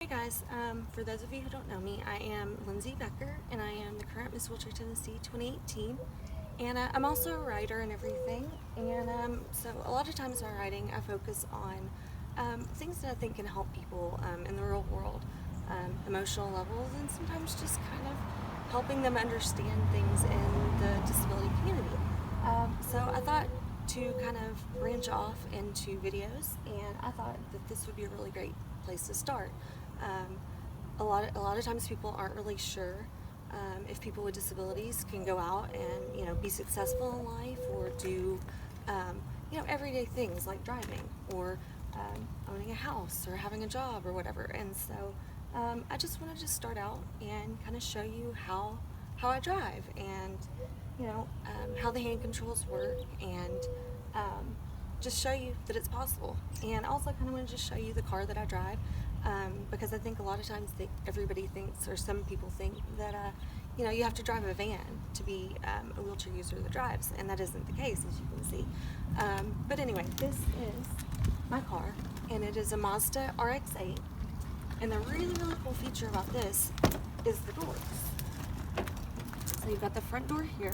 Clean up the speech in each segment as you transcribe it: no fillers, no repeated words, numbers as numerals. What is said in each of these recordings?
Hey guys, for those of you who don't know me, I am Lindsay Becker and I am the current Miss Wheelchair Tennessee 2018, and I'm also a writer and everything, and so a lot of times in my writing I focus on things that I think can help people in the real world, emotional levels, and sometimes just kind of helping them understand things in the disability community. So I thought to kind of branch off into videos, and I thought that this would be a really great place to start. A lot of times people aren't really sure if people with disabilities can go out and be successful in life or do everyday things like driving or owning a house or having a job or whatever. And so I just wanted to start out and kind of show you how I drive and how the hand controls work, and just show you that it's possible. And also kind of want to just show you the car that I drive, because I think a lot of times everybody thinks, or some people think, that you have to drive a van to be a wheelchair user that drives, and that isn't the case, as you can see. But anyway, this is my car, and it is a Mazda RX-8, and the really cool feature about this is the doors. So you've got the front door here,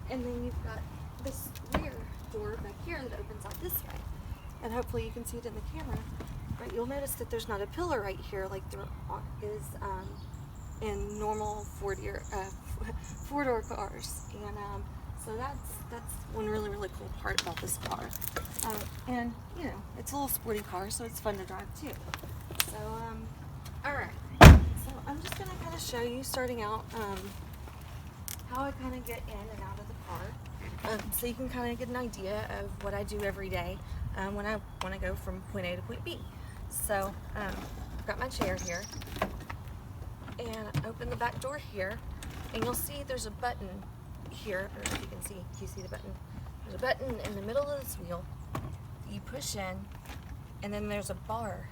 and then you've got this rear door back here that opens out this way. And hopefully you can see it in the camera, but you'll notice that there's not a pillar right here like there is in normal four-door cars. And so that's one really cool part about this car. And it's a little sporty car, so it's fun to drive too. So alright, so I'm just going to kind of show you, starting out, how I kind of get in and out of the car, so you can kind of get an idea of what I do every day when I want to go from point A to point B. So I've got my chair here, and I open the back door here, and you'll see there's a button here, or if you can see, do you see the button? There's a button in the middle of this wheel that you push in, and then there's a bar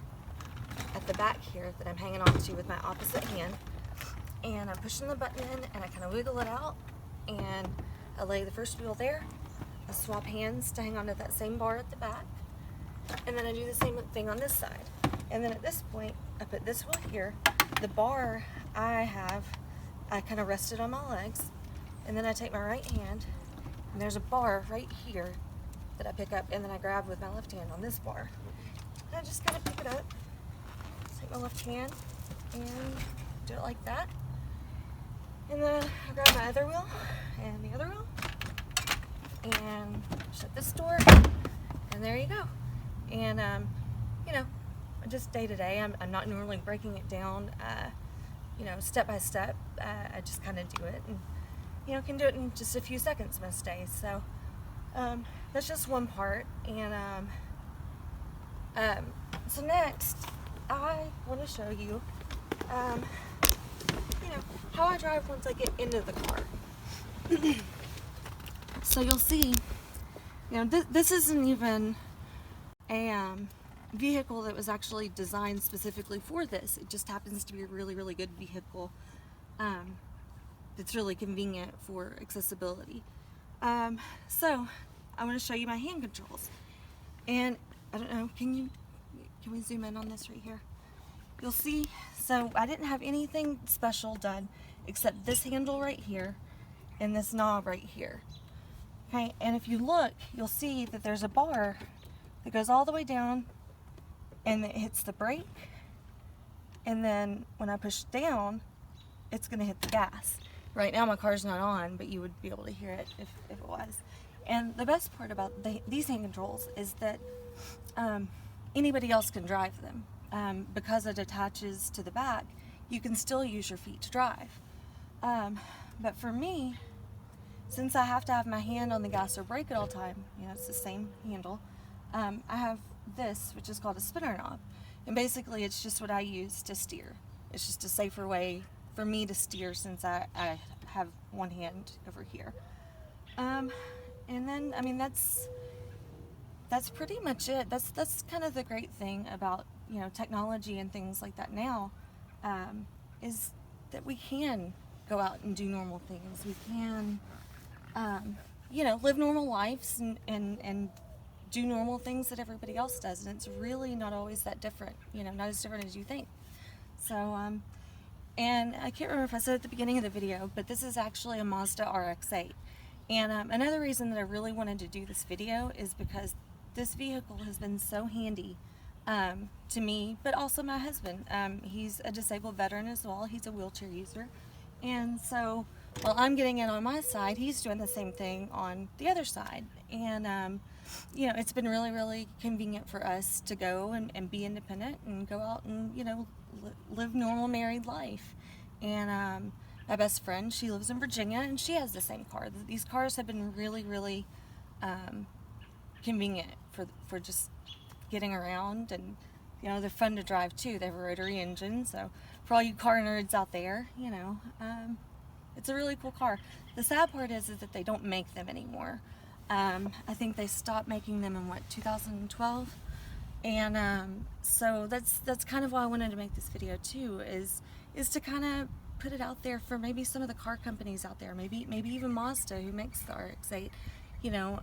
at the back here that I'm hanging on to with my opposite hand, and I'm pushing the button in, and I kind of wiggle it out, and I lay the first wheel there. I swap hands to hang onto that same bar at the back, and then I do the same thing on this side. And then at this point, I put this wheel here. The bar I kind of rest it on my legs, and then I take my right hand, and there's a bar right here that I pick up, and then I grab with my left hand on this bar. And I just kind of pick it up, take my left hand, and do it like that. And then I grab my other wheel and the other wheel, and shut this door, and there you go. And just day to day, I'm not normally breaking it down step by step. I just kind of do it, and can do it in just a few seconds most days. So that's just one part. And so next I want to show you how I drive once I get into the car. So you'll see, this isn't even a vehicle that was actually designed specifically for this. It just happens to be a really good vehicle that's really convenient for accessibility. So I want to show you my hand controls, and I don't know, can we zoom in on this right here? You'll see, so I didn't have anything special done except this handle right here and this knob right here. Okay, and if you look, you'll see that there's a bar that goes all the way down, and it hits the brake, and then when I push down, it's going to hit the gas. Right now my car's not on, but you would be able to hear it if it was. And the best part about these hand controls is that anybody else can drive them. Because it attaches to the back, you can still use your feet to drive. But for me, since I have to have my hand on the gas or brake at all time, it's the same handle, I have this, which is called a spinner knob. And basically it's just what I use to steer. It's just a safer way for me to steer, since I have one hand over here. And then, that's pretty much it. That's kind of the great thing about technology and things like that now, is that we can go out and do normal things. We can live normal lives and do normal things that everybody else does, and it's really not always that different, you know, not as different as you think. So, and I can't remember if I said at the beginning of the video, but this is actually a Mazda RX-8. And another reason that I really wanted to do this video is because this vehicle has been so handy to me, but also my husband. He's a disabled veteran as well. He's a wheelchair user. And so while I'm getting in on my side, he's doing the same thing on the other side. And, you know, it's been really, really convenient for us to go and be independent and go out and, you know, live normal married life. And my best friend, she lives in Virginia, and she has the same car. These cars have been really, really convenient for just getting around, and you know, they're fun to drive too. They have a rotary engine, so for all you car nerds out there, you know, it's a really cool car. The sad part is that they don't make them anymore. I think they stopped making them in 2012, and so that's kind of why I wanted to make this video too, is to kind of put it out there for maybe some of the car companies out there, maybe even Mazda, who makes the RX-8. You know,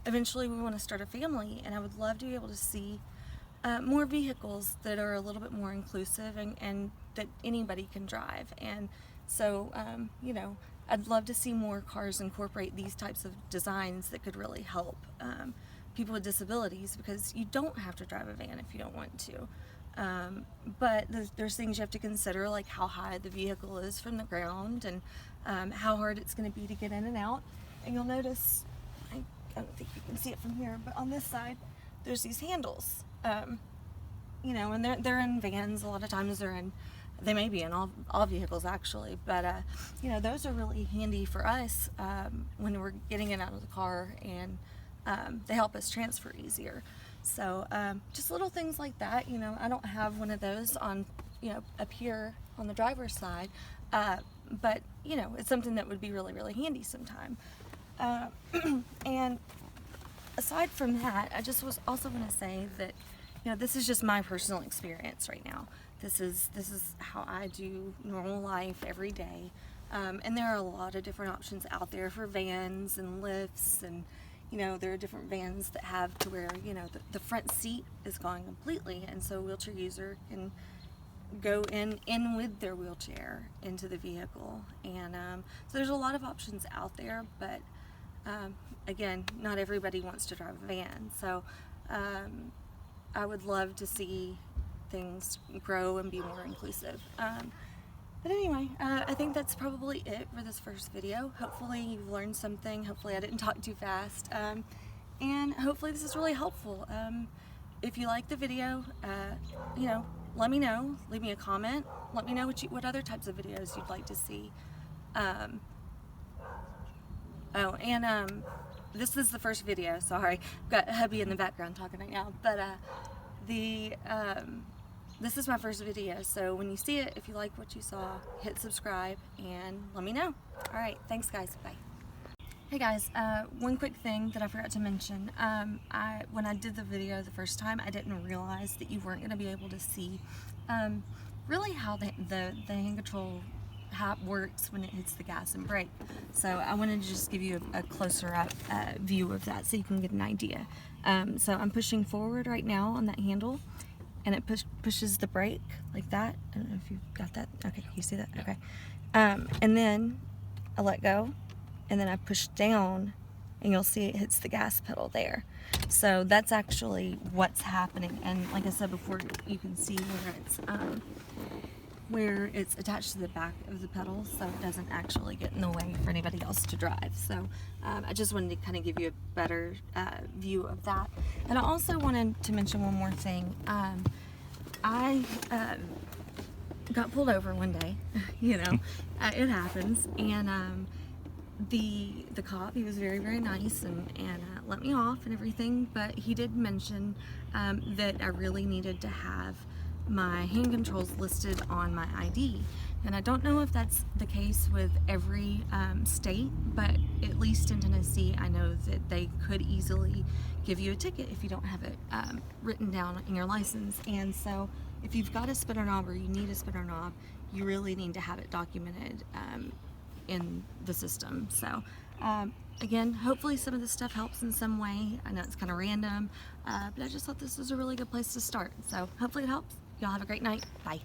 eventually we want to start a family, and I would love to be able to see more vehicles that are a little bit more inclusive and that anybody can drive. And so, you know, I'd love to see more cars incorporate these types of designs that could really help people with disabilities, because you don't have to drive a van if you don't want to. But there's things you have to consider, like how high the vehicle is from the ground, and how hard it's going to be to get in and out. And you'll notice, I don't think you can see it from here, but on this side there's these handles, you know, and they're in vans. A lot of times they may be in all vehicles actually, but you know, those are really handy for us when we're getting in and out of the car, and they help us transfer easier. So just little things like that. You know, I don't have one of those on, you know, up here on the driver's side, but you know, it's something that would be really, really handy sometime. And aside from that, I just was also going to say that, you know, this is just my personal experience right now. This is how I do normal life every day, and there are a lot of different options out there for vans and lifts, and you know, there are different vans that have to where, you know, the front seat is gone completely, and so a wheelchair user can go in with their wheelchair into the vehicle. And so there's a lot of options out there, but again, not everybody wants to drive a van. So I would love to see things grow and be more inclusive. But anyway, I think that's probably it for this first video. Hopefully you've learned something. Hopefully I didn't talk too fast. And hopefully this is really helpful. If you like the video, you know, let me know. Leave me a comment. Let me know what other types of videos you'd like to see. This is the first video. Sorry, I've got hubby in the background talking right now. But this is my first video, so when you see it, if you like what you saw, hit subscribe and let me know. Alright, thanks guys, bye. Hey guys, one quick thing that I forgot to mention. When I did the video the first time, I didn't realize that you weren't going to be able to see really how the hand control works when it hits the gas and brake. So I wanted to just give you a closer up view of that so you can get an idea. So I'm pushing forward right now on that handle, and it pushes the brake like that. I don't know if you got that. Okay, you see that? Okay. And then I let go, and then I push down, and you'll see it hits the gas pedal there. So that's actually what's happening. And like I said before, you can see where it's attached to the back of the pedal, so it doesn't actually get in the way for anybody else to drive. So I just wanted to kind of give you a better view of that. And I also wanted to mention one more thing. I got pulled over one day, you know, it happens, and the cop, he was very, very nice and let me off and everything, but he did mention that I really needed to have my hand controls listed on my ID. And I don't know if that's the case with every state, but at least in Tennessee, I know that they could easily give you a ticket if you don't have it written down in your license. And so if you've got a spinner knob or you need a spinner knob, you really need to have it documented in the system. So Again, hopefully some of this stuff helps in some way. I know it's kind of random, but I just thought this was a really good place to start. So hopefully it helps. Y'all have a great night. Bye.